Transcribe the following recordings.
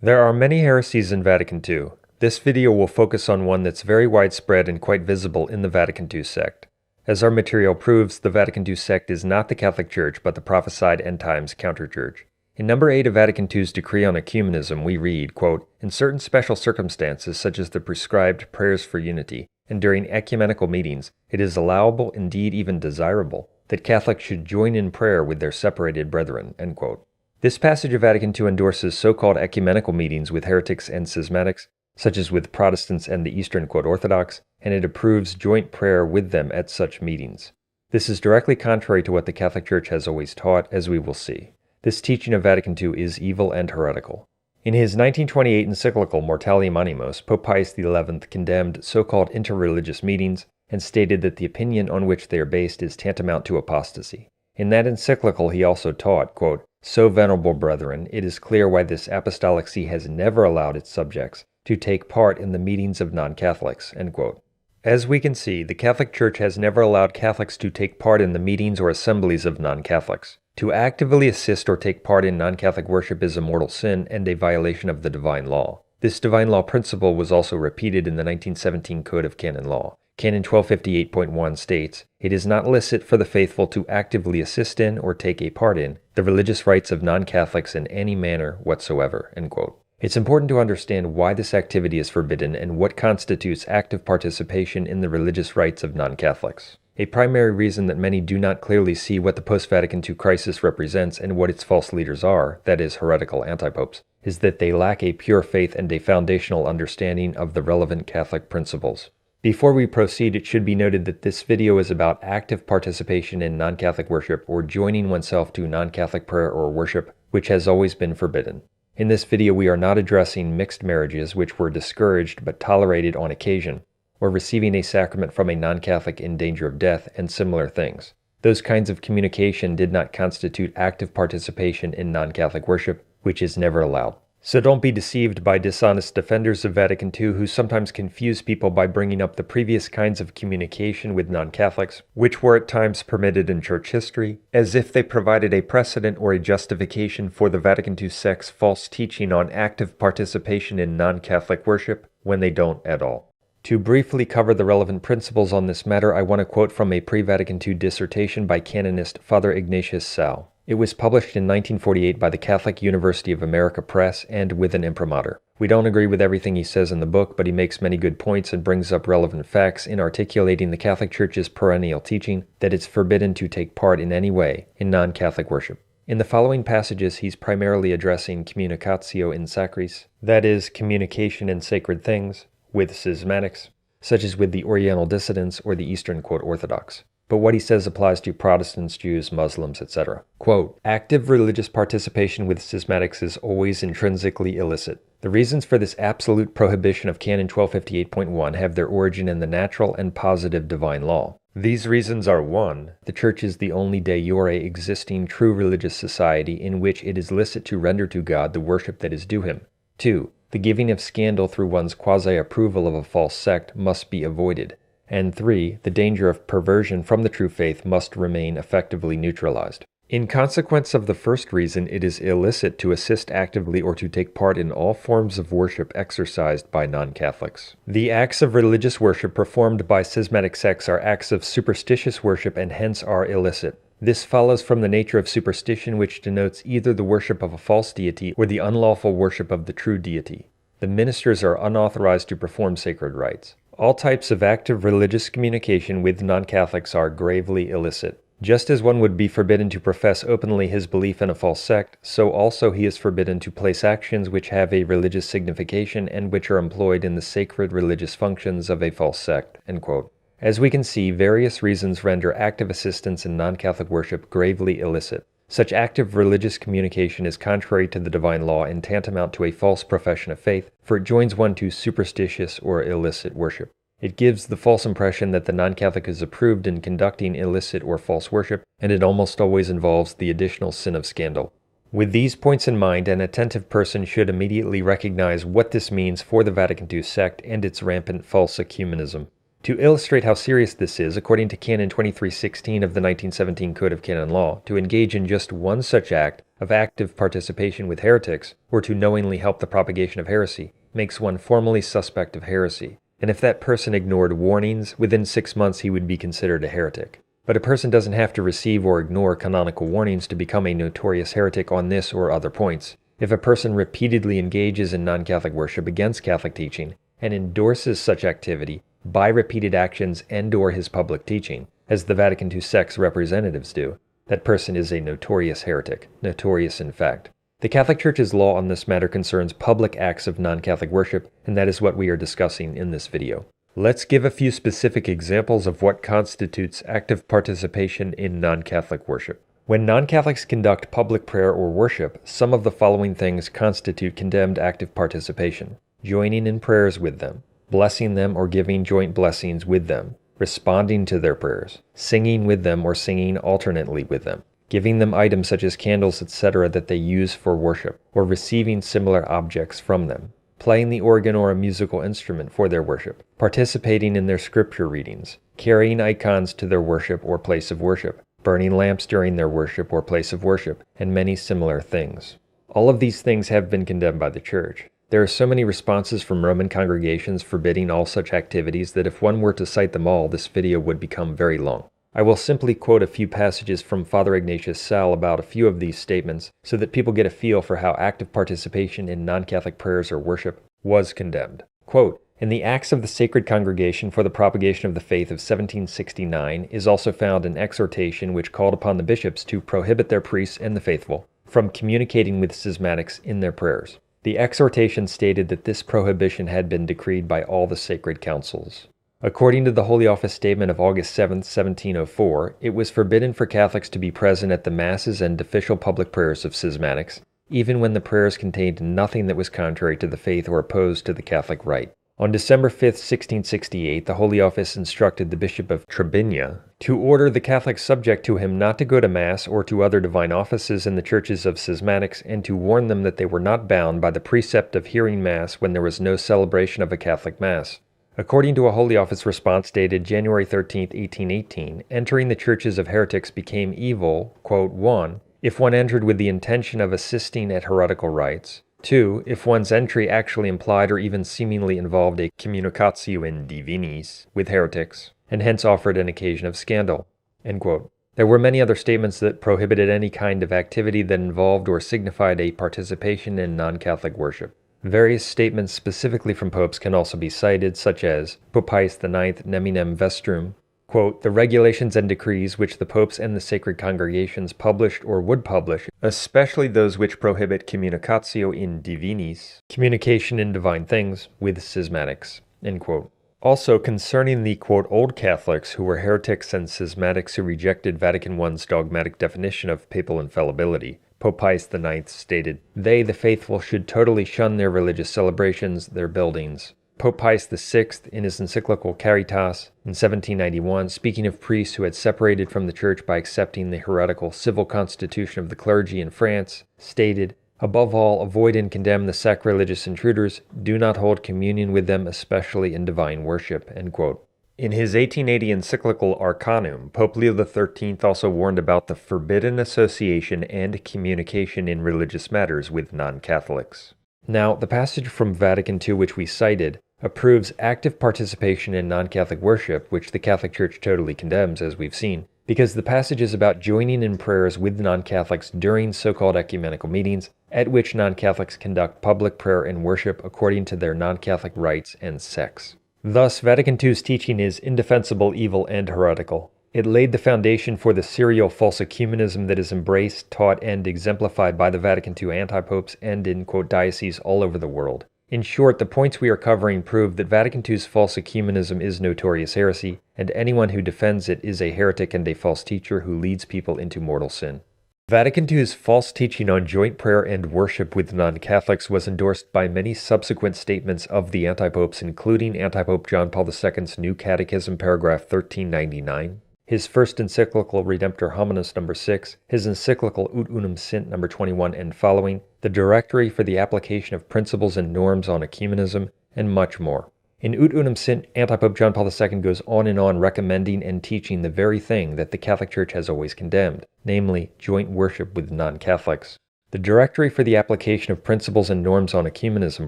There are many heresies in Vatican II. This video will focus on one that's very widespread and quite visible in the Vatican II sect. As our material proves, the Vatican II sect is not the Catholic Church, but the prophesied end times counter-church. In number 8 of Vatican II's decree on ecumenism, we read, quote, "In certain special circumstances, such as the prescribed prayers for unity, and during ecumenical meetings, it is allowable, indeed even desirable, that Catholics should join in prayer with their separated brethren." End quote. This passage of Vatican II endorses so-called ecumenical meetings with heretics and schismatics, such as with Protestants and the Eastern Orthodox, and it approves joint prayer with them at such meetings. This is directly contrary to what the Catholic Church has always taught, as we will see. This teaching of Vatican II is evil and heretical. In his 1928 encyclical Mortalium Animos, Pope Pius XI condemned so-called interreligious meetings and stated that the opinion on which they are based is tantamount to apostasy. In that encyclical he also taught, quote, "So, venerable brethren, it is clear why this apostolic see has never allowed its subjects to take part in the meetings of non-Catholics." End quote. As we can see, the Catholic Church has never allowed Catholics to take part in the meetings or assemblies of non-Catholics. To actively assist or take part in non-Catholic worship is a mortal sin and a violation of the divine law. This divine law principle was also repeated in the 1917 Code of Canon Law. Canon 1258.1 states, "It is not licit for the faithful to actively assist in or take a part in the religious rites of non-Catholics in any manner whatsoever." End quote. It's important to understand why this activity is forbidden and what constitutes active participation in the religious rites of non-Catholics. A primary reason that many do not clearly see what the post-Vatican II crisis represents and what its false leaders are, that is, heretical antipopes, is that they lack a pure faith and a foundational understanding of the relevant Catholic principles. Before we proceed, it should be noted that this video is about active participation in non-Catholic worship or joining oneself to non-Catholic prayer or worship, which has always been forbidden. In this video, we are not addressing mixed marriages, which were discouraged but tolerated on occasion, or receiving a sacrament from a non-Catholic in danger of death, and similar things. Those kinds of communication did not constitute active participation in non-Catholic worship, which is never allowed. So don't be deceived by dishonest defenders of Vatican II who sometimes confuse people by bringing up the previous kinds of communication with non-Catholics, which were at times permitted in church history, as if they provided a precedent or a justification for the Vatican II sect's false teaching on active participation in non-Catholic worship, when they don't at all. To briefly cover the relevant principles on this matter, I want to quote from a pre-Vatican II dissertation by canonist Father Ignatius Sal. It was published in 1948 by the Catholic University of America Press and with an imprimatur. We don't agree with everything he says in the book, but he makes many good points and brings up relevant facts in articulating the Catholic Church's perennial teaching that it's forbidden to take part in any way in non-Catholic worship. In the following passages, he's primarily addressing communicatio in sacris, that is, communication in sacred things, with schismatics, such as with the Oriental dissidents or the Eastern Orthodox. But what he says applies to Protestants, Jews, Muslims, etc. Quote, "Active religious participation with schismatics is always intrinsically illicit. The reasons for this absolute prohibition of Canon 1258.1 have their origin in the natural and positive divine law. These reasons are 1. The Church is the only de jure existing true religious society in which it is licit to render to God the worship that is due him. 2. The giving of scandal through one's quasi-approval of a false sect must be avoided. And 3. The danger of perversion from the true faith must remain effectively neutralized. In consequence of the first reason, it is illicit to assist actively or to take part in all forms of worship exercised by non-Catholics. The acts of religious worship performed by schismatic sects are acts of superstitious worship and hence are illicit. This follows from the nature of superstition, which denotes either the worship of a false deity or the unlawful worship of the true deity. The ministers are unauthorized to perform sacred rites. All types of active religious communication with non-Catholics are gravely illicit. Just as one would be forbidden to profess openly his belief in a false sect, so also he is forbidden to place actions which have a religious signification and which are employed in the sacred religious functions of a false sect." End quote. As we can see, various reasons render active assistance in non-Catholic worship gravely illicit. Such active religious communication is contrary to the divine law and tantamount to a false profession of faith, for it joins one to superstitious or illicit worship. It gives the false impression that the non-Catholic is approved in conducting illicit or false worship, and it almost always involves the additional sin of scandal. With these points in mind, an attentive person should immediately recognize what this means for the Vatican II sect and its rampant false ecumenism. To illustrate how serious this is, according to Canon 2316 of the 1917 Code of Canon Law, to engage in just one such act of active participation with heretics, or to knowingly help the propagation of heresy, makes one formally suspect of heresy. And if that person ignored warnings, within 6 months he would be considered a heretic. But a person doesn't have to receive or ignore canonical warnings to become a notorious heretic on this or other points. If a person repeatedly engages in non-Catholic worship against Catholic teaching and endorses such activity by repeated actions and/or his public teaching, as the Vatican II sect's representatives do, that person is a notorious heretic, notorious in fact. The Catholic Church's law on this matter concerns public acts of non-Catholic worship, and that is what we are discussing in this video. Let's give a few specific examples of what constitutes active participation in non-Catholic worship. When non-Catholics conduct public prayer or worship, some of the following things constitute condemned active participation: joining in prayers with them, blessing them or giving joint blessings with them, responding to their prayers, singing with them or singing alternately with them, giving them items such as candles, etc. that they use for worship, or receiving similar objects from them, playing the organ or a musical instrument for their worship, participating in their scripture readings, carrying icons to their worship or place of worship, burning lamps during their worship or place of worship, and many similar things. All of these things have been condemned by the Church. There are so many responses from Roman congregations forbidding all such activities that if one were to cite them all, this video would become very long. I will simply quote a few passages from Father Ignatius Sal about a few of these statements so that people get a feel for how active participation in non-Catholic prayers or worship was condemned. Quote, "In the Acts of the Sacred Congregation for the Propagation of the Faith of 1769 is also found an exhortation which called upon the bishops to prohibit their priests and the faithful from communicating with schismatics in their prayers. The exhortation stated that this prohibition had been decreed by all the sacred councils. According to the Holy Office statement of August 7, 1704, it was forbidden for Catholics to be present at the masses and official public prayers of schismatics, even when the prayers contained nothing that was contrary to the faith or opposed to the Catholic rite. On December 5, 1668, the Holy Office instructed the Bishop of Trebinja to order the Catholics subject to him not to go to Mass or to other divine offices in the churches of schismatics, and to warn them that they were not bound by the precept of hearing Mass when there was no celebration of a Catholic Mass. According to a Holy Office response dated January 13, 1818, entering the churches of heretics became evil, quote, 1. If one entered with the intention of assisting at heretical rites, 2. If one's entry actually implied or even seemingly involved a communicatio in divinis with heretics, and hence offered an occasion of scandal." End quote. There were many other statements that prohibited any kind of activity that involved or signified a participation in non-Catholic worship. Various statements specifically from popes can also be cited, such as Pope Pius IX Neminem Vestrum, quote, "The regulations and decrees which the popes and the sacred congregations published or would publish, especially those which prohibit communicatio in divinis, communication in divine things, with schismatics." End quote. Also, concerning the, quote, "Old Catholics who were heretics and schismatics who rejected Vatican I's dogmatic definition of papal infallibility, Pope Pius IX stated, "They, the faithful, should totally shun their religious celebrations, their buildings." Pope Pius VI, in his encyclical Caritas in 1791, speaking of priests who had separated from the Church by accepting the heretical civil constitution of the clergy in France, stated, "Above all, avoid and condemn the sacrilegious intruders. Do not hold communion with them, especially in divine worship." End quote. In his 1880 encyclical Arcanum, Pope Leo XIII also warned about the forbidden association and communication in religious matters with non-Catholics. Now, the passage from Vatican II which we cited approves active participation in non-Catholic worship, which the Catholic Church totally condemns, as we've seen, because the passage is about joining in prayers with non-Catholics during so-called ecumenical meetings, at which non-Catholics conduct public prayer and worship according to their non-Catholic rites and sects. Thus, Vatican II's teaching is indefensible, evil, and heretical. It laid the foundation for the serial false ecumenism that is embraced, taught, and exemplified by the Vatican II anti-popes and in, quote, dioceses all over the world. In short, the points we are covering prove that Vatican II's false ecumenism is notorious heresy, and anyone who defends it is a heretic and a false teacher who leads people into mortal sin. Vatican II's false teaching on joint prayer and worship with non-Catholics was endorsed by many subsequent statements of the anti-popes, including Anti-Pope John Paul II's New Catechism, paragraph 1399, his first encyclical Redemptor Hominis No. 6, his encyclical Ut Unum Sint No. 21 and following, the Directory for the Application of Principles and Norms on Ecumenism, and much more. In Ut Unum Sint, Antipope John Paul II goes on and on recommending and teaching the very thing that the Catholic Church has always condemned, namely joint worship with non-Catholics. The Directory for the Application of Principles and Norms on Ecumenism,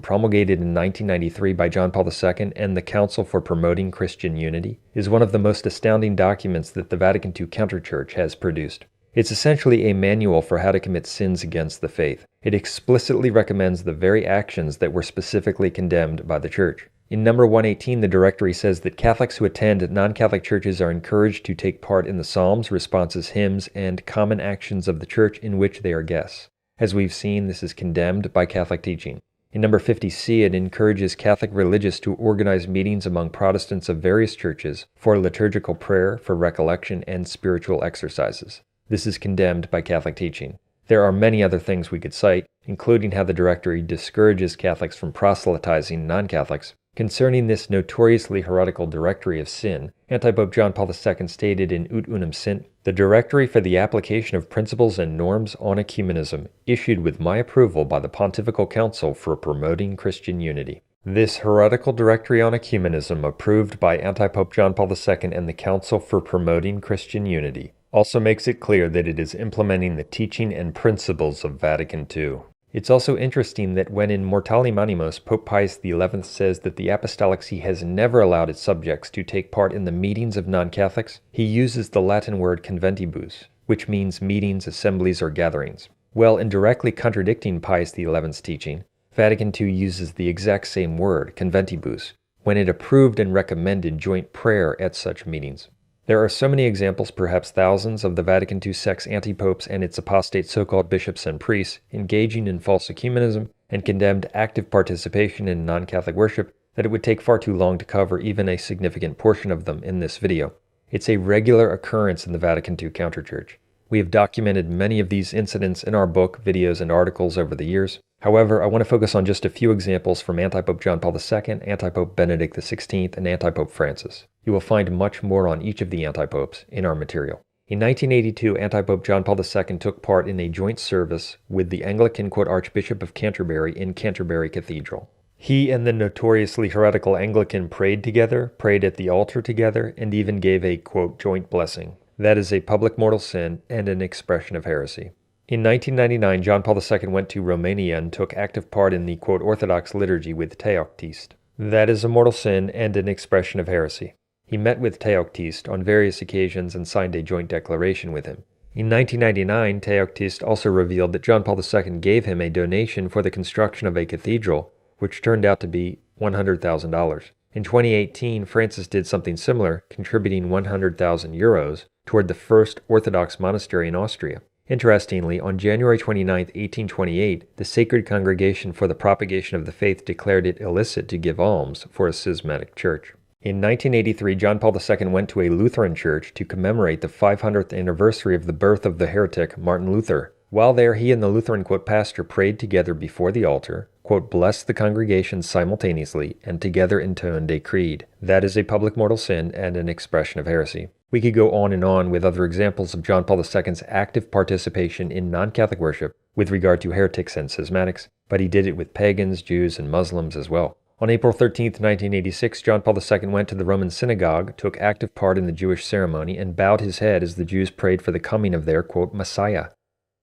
promulgated in 1993 by John Paul II and the Council for Promoting Christian Unity, is one of the most astounding documents that the Vatican II Counterchurch has produced. It's essentially a manual for how to commit sins against the faith. It explicitly recommends the very actions that were specifically condemned by the Church. In number 118, the Directory says that Catholics who attend non-Catholic churches are encouraged to take part in the psalms, responses, hymns, and common actions of the Church in which they are guests. As we've seen, this is condemned by Catholic teaching. In number 50C, it encourages Catholic religious to organize meetings among Protestants of various churches for liturgical prayer, for recollection, and spiritual exercises. This is condemned by Catholic teaching. There are many other things we could cite, including how the Directory discourages Catholics from proselytizing non-Catholics. Concerning this notoriously heretical Directory of Sin, Antipope John Paul II stated in Ut Unum Sint, "The Directory for the Application of Principles and Norms on Ecumenism, issued with my approval by the Pontifical Council for Promoting Christian Unity." This heretical Directory on Ecumenism, approved by Antipope John Paul II and the Council for Promoting Christian Unity, also makes it clear that it is implementing the teaching and principles of Vatican II. It's also interesting that when in Mortali Manimos, Pope Pius XI says that the Apostolic See has never allowed its subjects to take part in the meetings of non-Catholics, he uses the Latin word conventibus, which means meetings, assemblies, or gatherings. Well, in directly contradicting Pius XI's teaching, Vatican II uses the exact same word, conventibus, when it approved and recommended joint prayer at such meetings. There are so many examples, perhaps thousands, of the Vatican II sect's antipopes and its apostate so-called bishops and priests engaging in false ecumenism and condemned active participation in non-Catholic worship that it would take far too long to cover even a significant portion of them in this video. It's a regular occurrence in the Vatican II Counterchurch. We have documented many of these incidents in our book, videos, and articles over the years. However, I want to focus on just a few examples from Antipope John Paul II, Antipope Benedict XVI, and Antipope Francis. You will find much more on each of the antipopes in our material. In 1982, Antipope John Paul II took part in a joint service with the Anglican Archbishop of Canterbury in Canterbury Cathedral. He and the notoriously heretical Anglican prayed together, prayed at the altar together, and even gave a, quote, joint blessing. That is a public mortal sin and an expression of heresy. In 1999, John Paul II went to Romania and took active part in the, quote, Orthodox liturgy with Teoctist. That is a mortal sin and an expression of heresy. He met with Teoctist on various occasions and signed a joint declaration with him. In 1999, Teoctist also revealed that John Paul II gave him a donation for the construction of a cathedral, which turned out to be $100,000. In 2018, Francis did something similar, contributing 100,000 euros toward the first Orthodox monastery in Austria. Interestingly, on January 29, 1828, the Sacred Congregation for the Propagation of the Faith declared it illicit to give alms for a schismatic church. In 1983, John Paul II went to a Lutheran church to commemorate the 500th anniversary of the birth of the heretic Martin Luther. While there, he and the Lutheran, quote, pastor prayed together before the altar, quote, blessed the congregation simultaneously, and together intoned a creed. That is a public mortal sin and an expression of heresy. We could go on and on with other examples of John Paul II's active participation in non-Catholic worship with regard to heretics and schismatics, but he did it with pagans, Jews, and Muslims as well. On April 13, 1986, John Paul II went to the Roman synagogue, took active part in the Jewish ceremony, and bowed his head as the Jews prayed for the coming of their, quote, Messiah.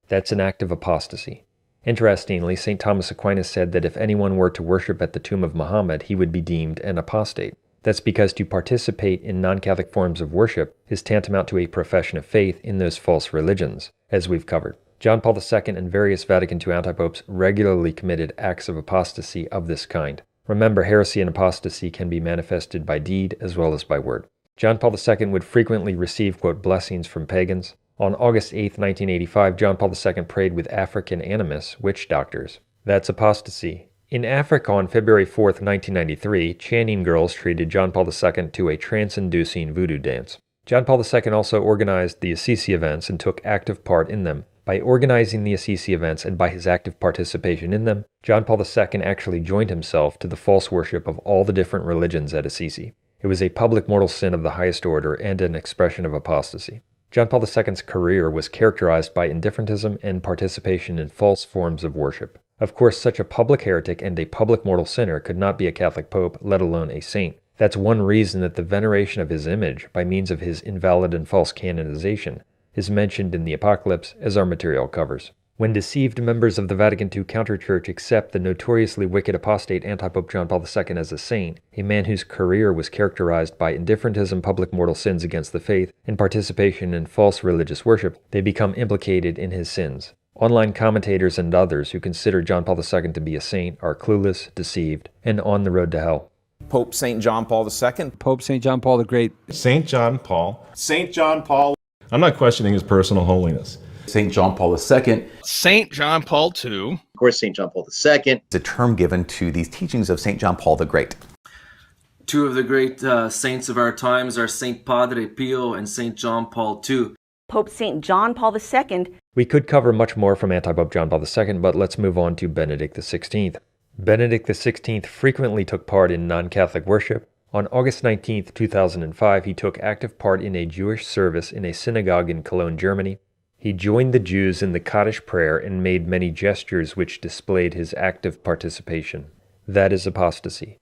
That's an act of apostasy. Interestingly, St. Thomas Aquinas said that if anyone were to worship at the tomb of Muhammad, he would be deemed an apostate. That's because to participate in non-Catholic forms of worship is tantamount to a profession of faith in those false religions, as we've covered. John Paul II and various Vatican II antipopes regularly committed acts of apostasy of this kind. Remember, heresy and apostasy can be manifested by deed as well as by word. John Paul II would frequently receive, quote, blessings from pagans. On August 8, 1985, John Paul II prayed with African animists, witch doctors. That's apostasy. In Africa on February 4, 1993, Channing girls treated John Paul II to a trance-inducing voodoo dance. John Paul II also organized the Assisi events and took active part in them. By organizing the Assisi events and by his active participation in them, John Paul II actually joined himself to the false worship of all the different religions at Assisi. It was a public mortal sin of the highest order and an expression of apostasy. John Paul II's career was characterized by indifferentism and participation in false forms of worship. Of course, such a public heretic and a public mortal sinner could not be a Catholic pope, let alone a saint. That's one reason that the veneration of his image, by means of his invalid and false canonization, is mentioned in the Apocalypse, as our material covers. When deceived members of the Vatican II counterchurch accept the notoriously wicked apostate anti-Pope John Paul II as a saint, a man whose career was characterized by indifferentism, public mortal sins against the faith, and participation in false religious worship, they become implicated in his sins. Online commentators and others who consider John Paul II to be a saint are clueless, deceived, and on the road to hell. Pope St. John Paul II. Pope St. John Paul the Great. St. John Paul. St. John Paul. I'm not questioning his personal holiness. St. John Paul II. St. John Paul II. Of course, St. John Paul II. It's a term given to these teachings of St. John Paul the Great. Two of the great saints of our times are St. Padre Pio and St. John Paul II. Pope St. John Paul II. We could cover much more from anti-Pope John Paul II, but let's move on to Benedict XVI. Benedict XVI frequently took part in non-Catholic worship. On August 19, 2005, he took active part in a Jewish service in a synagogue in Cologne, Germany. He joined the Jews in the Kaddish prayer and made many gestures which displayed his active participation. That is apostasy.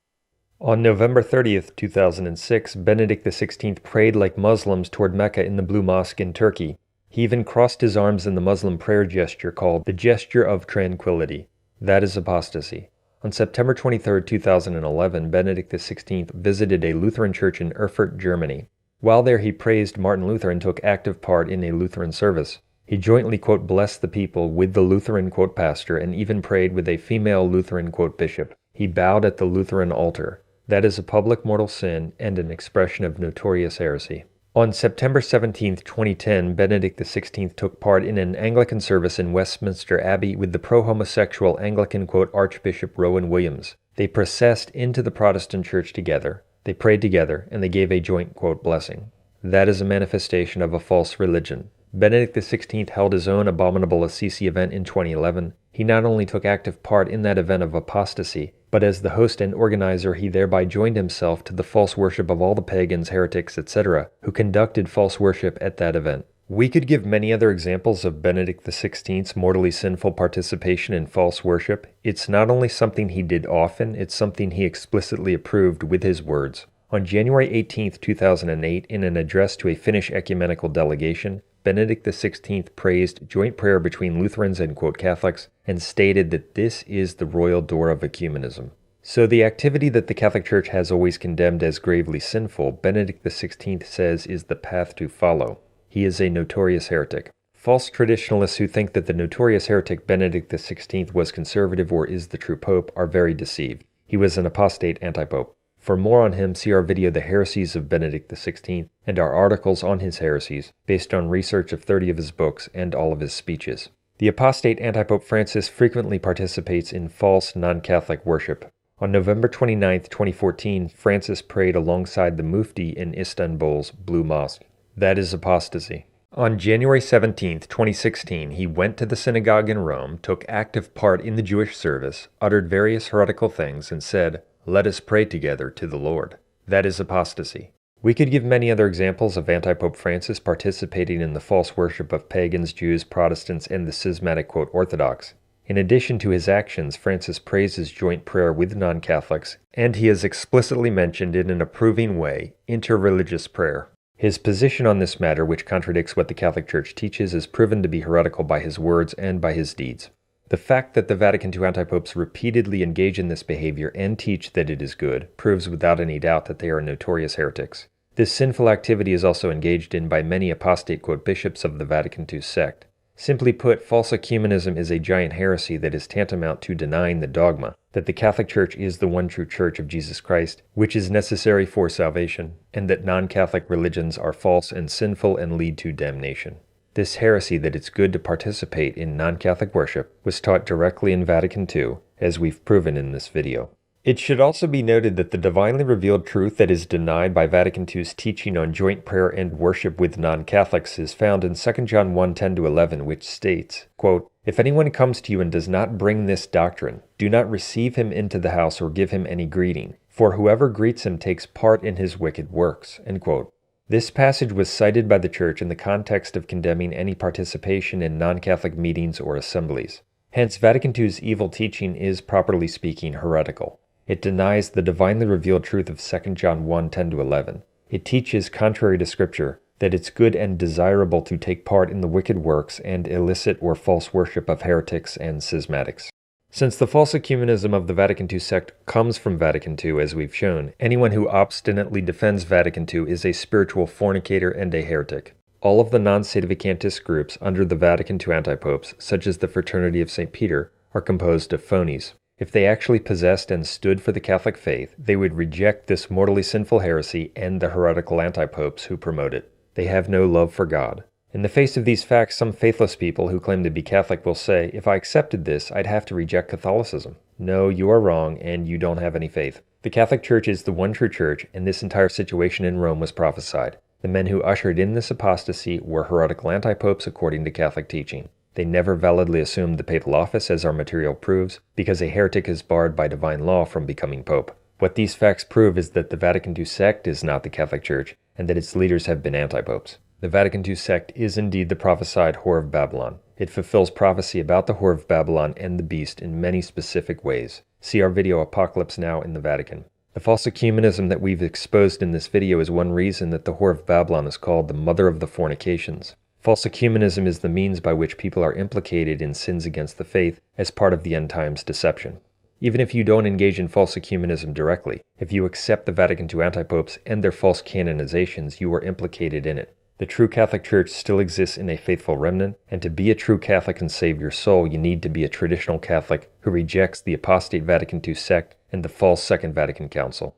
On November 30, 2006, Benedict XVI prayed like Muslims toward Mecca in the Blue Mosque in Turkey. He even crossed his arms in the Muslim prayer gesture called the gesture of tranquility. That is apostasy. On September 23, 2011, Benedict XVI visited a Lutheran church in Erfurt, Germany. While there, he praised Martin Luther and took active part in a Lutheran service. He jointly, quote, blessed the people with the Lutheran, quote, pastor, and even prayed with a female Lutheran, quote, bishop. He bowed at the Lutheran altar. That is a public mortal sin and an expression of notorious heresy. On September 17, 2010, Benedict XVI took part in an Anglican service in Westminster Abbey with the pro-homosexual Anglican, quote, Archbishop Rowan Williams. They processed into the Protestant church together. They prayed together, and they gave a joint, quote, blessing. That is a manifestation of a false religion. Benedict XVI held his own abominable Assisi event in 2011. He not only took active part in that event of apostasy, but as the host and organizer he thereby joined himself to the false worship of all the pagans, heretics, etc., who conducted false worship at that event. We could give many other examples of Benedict XVI's mortally sinful participation in false worship. It's not only something he did often, it's something he explicitly approved with his words. On January 18, 2008, in an address to a Finnish ecumenical delegation, Benedict XVI praised joint prayer between Lutherans and, quote, Catholics, and stated that this is the royal door of ecumenism. So the activity that the Catholic Church has always condemned as gravely sinful, Benedict XVI says is the path to follow. He is a notorious heretic. False traditionalists who think that the notorious heretic Benedict XVI was conservative or is the true pope are very deceived. He was an apostate anti-pope. For more on him, see our video, The Heresies of Benedict XVI, and our articles on his heresies, based on research of 30 of his books and all of his speeches. The apostate anti-Pope Francis frequently participates in false non-Catholic worship. On November 29, 2014, Francis prayed alongside the Mufti in Istanbul's Blue Mosque. That is apostasy. On January 17, 2016, he went to the synagogue in Rome, took active part in the Jewish service, uttered various heretical things, and said, "Let us pray together to the Lord." That is apostasy. We could give many other examples of anti-Pope Francis participating in the false worship of pagans, Jews, Protestants, and the schismatic, quote, Orthodox. In addition to his actions, Francis praises joint prayer with non-Catholics, and he has explicitly mentioned in an approving way interreligious prayer. His position on this matter, which contradicts what the Catholic Church teaches, is proven to be heretical by his words and by his deeds. The fact that the Vatican II antipopes repeatedly engage in this behavior and teach that it is good proves without any doubt that they are notorious heretics. This sinful activity is also engaged in by many apostate, quote, bishops of the Vatican II sect. Simply put, false ecumenism is a giant heresy that is tantamount to denying the dogma that the Catholic Church is the one true Church of Jesus Christ, which is necessary for salvation, and that non-Catholic religions are false and sinful and lead to damnation. This heresy that it's good to participate in non-Catholic worship was taught directly in Vatican II, as we've proven in this video. It should also be noted that the divinely revealed truth that is denied by Vatican II's teaching on joint prayer and worship with non-Catholics is found in 2 John 1:10-11, which states, quote, "If anyone comes to you and does not bring this doctrine, do not receive him into the house or give him any greeting, for whoever greets him takes part in his wicked works." End quote. This passage was cited by the Church in the context of condemning any participation in non-Catholic meetings or assemblies. Hence, Vatican II's evil teaching is, properly speaking, heretical. It denies the divinely revealed truth of 2 John 1:10-11. It teaches, contrary to Scripture, that it's good and desirable to take part in the wicked works and illicit or false worship of heretics and schismatics. Since the false ecumenism of the Vatican II sect comes from Vatican II, as we've shown, anyone who obstinately defends Vatican II is a spiritual fornicator and a heretic. All of the non-sedevacantist groups under the Vatican II antipopes, such as the Fraternity of St. Peter, are composed of phonies. If they actually possessed and stood for the Catholic faith, they would reject this mortally sinful heresy and the heretical antipopes who promote it. They have no love for God. In the face of these facts, some faithless people who claim to be Catholic will say, if I accepted this, I'd have to reject Catholicism. No, you are wrong, and you don't have any faith. The Catholic Church is the one true church, and this entire situation in Rome was prophesied. The men who ushered in this apostasy were heretical antipopes according to Catholic teaching. They never validly assumed the papal office, as our material proves, because a heretic is barred by divine law from becoming pope. What these facts prove is that the Vatican II sect is not the Catholic Church, and that its leaders have been antipopes. The Vatican II sect is indeed the prophesied whore of Babylon. It fulfills prophecy about the whore of Babylon and the beast in many specific ways. See our video Apocalypse Now in the Vatican. The false ecumenism that we've exposed in this video is one reason that the whore of Babylon is called the mother of the fornications. False ecumenism is the means by which people are implicated in sins against the faith as part of the end times deception. Even if you don't engage in false ecumenism directly, if you accept the Vatican II antipopes and their false canonizations, you are implicated in it. The true Catholic Church still exists in a faithful remnant, and to be a true Catholic and save your soul, you need to be a traditional Catholic who rejects the apostate Vatican II sect and the false Second Vatican Council.